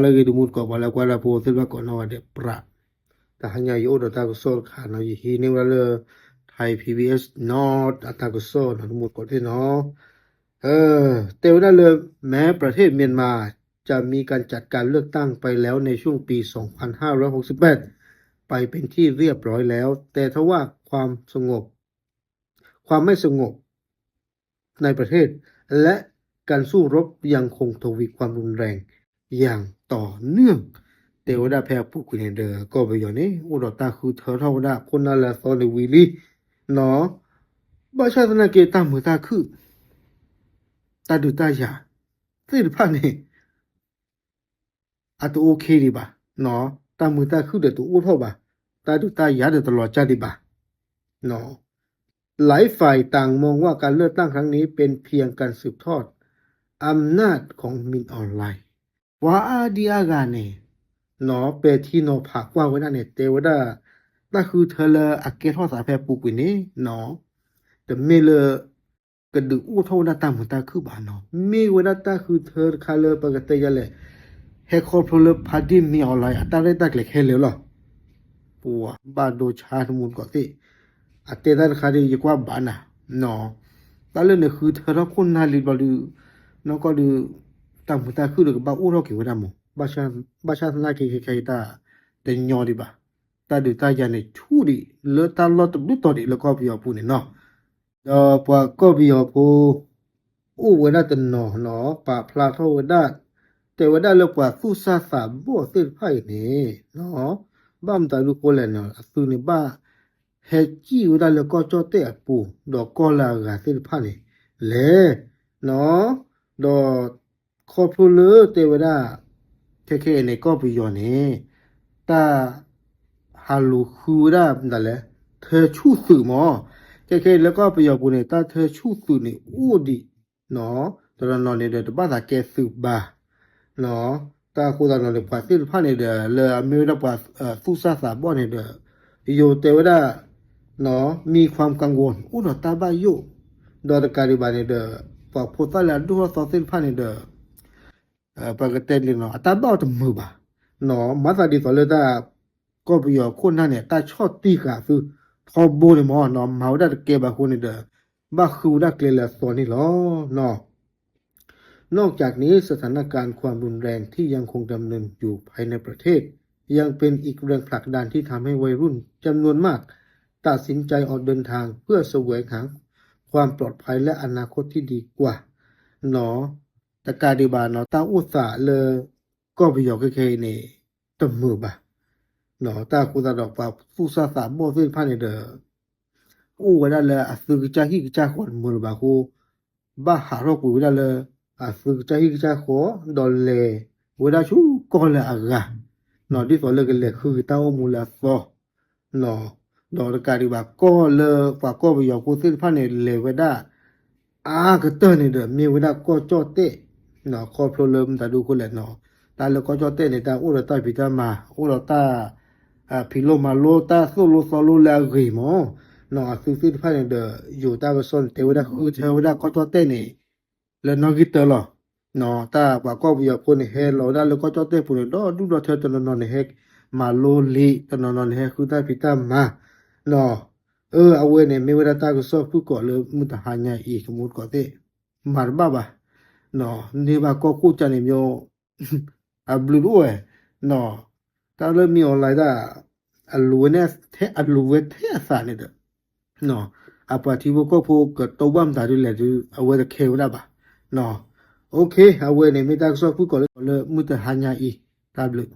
lagi di mut ko bala kwala po silba ko no de pra ta hanya yo do ta ko sol kha no yi hi ne wala Thai PBS not อาตากุโซนะทั้งหมดก็ที่เนาะแต่ว่าเลยแม้ประเทศเมียนมาจะมีการจัดการเลือกตั้งไปแล้วในช่วงปี 2568 ไปเป็นที่เรียบร้อยแล้วแต่ทว่าความไม่สงบในประเทศและการสู้รบยังคงทวีความรุนแรงอย่างต่อเนื่องแต่ว่าแพ้ผู้คุยเดอก็ไปอย่างนี้อุดตาคือเธอเท่าได้คนนั่นแหละตอนในวิลีเนาะบ้าชาตินาเกตามมือตาคือตาดูตาหยาสิ่งพันนี่อาตัวโอเคดีป่ะเนาะตามมือตาคือเดี๋ยวตัวอ้วนเท่าป่ะตาดูตาหยาเดี๋ยวตลอดใจดีป่ะเนาะหลายฝ่ายต่างมองว่าการเลือกตั้งครั้งนี้เป็นเพียงการสืบทอดอำนาจของมินออนไลน์ว่าดีอากาเนี่ยเนาะเปที่โนผักว่าไว้นั่นเนี่ยแต่ว่าถ้าคือเธอเลยอักเกทอสาแพรปูกุนี่เนาะแต่เมเลกระดูกอู้เท่าหน้าตาเหมือนตาคือบ้านเนาะมีเวลาตาคือเธอคาเลปกติยังเลยเฮคอร์พลพาดิมีออนไลน์อัตราได้ตักเล็กเฮเลยหรอปัวบ้านโดชาทุมุนก็ติอัตราคาดีกว่าบ้านน่ะเนาะตาเลยเนี่ยคือเธอเราคนนาลีบอลูน้องก็ดูตามเหมือนตาคือเลยบ้าอู้เราเกี่ยวกับมั้งบ้าชาทนาเกี่ยวตาแต่ยอดีบ่าตาดูตาอย่างเนี่ยชูดิเลตาลอตบุตรดิแล้วก็พี่เอาพูเนี่ยเนาะปว่าก็พี่เอาพูเวลาตนเนาะปะพลาเท่าเวลาแต่เวลาเรากว่าสู้ซาสาบ่เส้นไพ่เนี่ยเนาะบ้ามตาลูกคนเลยเนาะสู้ในบ้าเฮจี้เวลาเราก็จอเตะปูดอกก็ลากาเส้นไพ่เนี่ยเลยเนาะดอกคอพลูเลแต่เวลาเคเนี่ยก็พี่เอาเนี่ยตาฮัลโหลคูรานั่นแหละเธอชู้สื่อมอเคแล้วก็ไปยอบุเนี่ยตาเธอชู้สื่อเนี่ยอู้ดิเนาะตอนนั้นเนี่ยเดี๋ยวบ้านตาแกสื่อบาเนาะตาคูตานเนี่ยพอสื่อผ่านเนี่ยเดี๋ยวเลยมีเวลาพอสู้ซาสาบ่เนี่ยเดี๋ยวอยู่แต่ว่าเนาะมีความกังวลอู้เนาะตาบ้าอยู่ดอตการิบาเนี่ยเดี๋ยวพอพูดตาแล้วดูว่าสื่อผ่านเนี่ยเดี๋ยวปกติเลยเนาะตาบ้าจะมือบ่าเนาะมาตาดีสอนเลยตาก็ไปอยู่คนนั้นเนี่ยตาชอบตีกาคือทอบูเนี่ยมอเนาะมาได้เก็บบาคนเนี่ยเด้อบ้าคือได้เกลือสอนนี่หรอเนาะนอกจากนี้สถานการณ์ความรุนแรงที่ยังคงดำเนินอยู่ภายในประเทศยังเป็นอีกแรงผลักดันที่ทำให้วัยรุ่นจำนวนมากตัดสินใจออกเดินทางเพื่อแสวงหาความปลอดภัยและอนาคตที่ดีกว่าเนาะแต่การดีบาเนาะตาอุตสาห์เลยก็ไปอยู่เคเนี่ยตบมือบ่าเนาะตาคูตาดอกปาฟูซาสาบ่เส้นผ่านเนี่ยเด้อเวลาเลยสึกใจฮิกใจคนมือบาคูบ้าหารอกเวลาเลยสึกใจฮิกใจขอดอลเลยเวลาชูก็เลยอากาเนาะที่สอนเลยกันเลยคือตาอมูลาซอเนาะดอกการีบาก็เลยฝากก็ไปอยู่คูเส้นผ่านเนี่ยเลยเวลาก็เตอร์เนี่ยเด้อมีเวลาก็จอเตะเนาะคอโปรเลมตาดูคนเลยเนาะตาเลยก็จอเตะเนี่ยตาเราตาพิจารณาเราตาพิโลมาโลตาโซโลซอโลลากีมอเนาะสื่อผ่านเดออยู่ตาก็สนแต่เวลาคือเทวดาก็จอเต้นี่แล้วนอกิเตอร์หรอเนาะตาปากก็อยากคนเฮลเราได้แล้วก็จอเต้ปุ่นดอดูดอเธอตนนอนเฮกมาโลลีตนนอนเฮกคือตาพิตามาเนาะเอาเวเนี่ยมีเวลาตาก็สอบผู้ก่อเลยมุตหาญาอีกมุดก่อเต้มาบ้าบ่าเนาะนี่บาก็คู่จันเนี่ยโยบลูด้วยเนาะตาเริ่มมีออนไลน์ได้alluene the alluwe the asane de no apati wo ko pho to bam da du le du awe the ke wala ba no okay awe ne mi ta so pu ko le mu ta hanya i tablet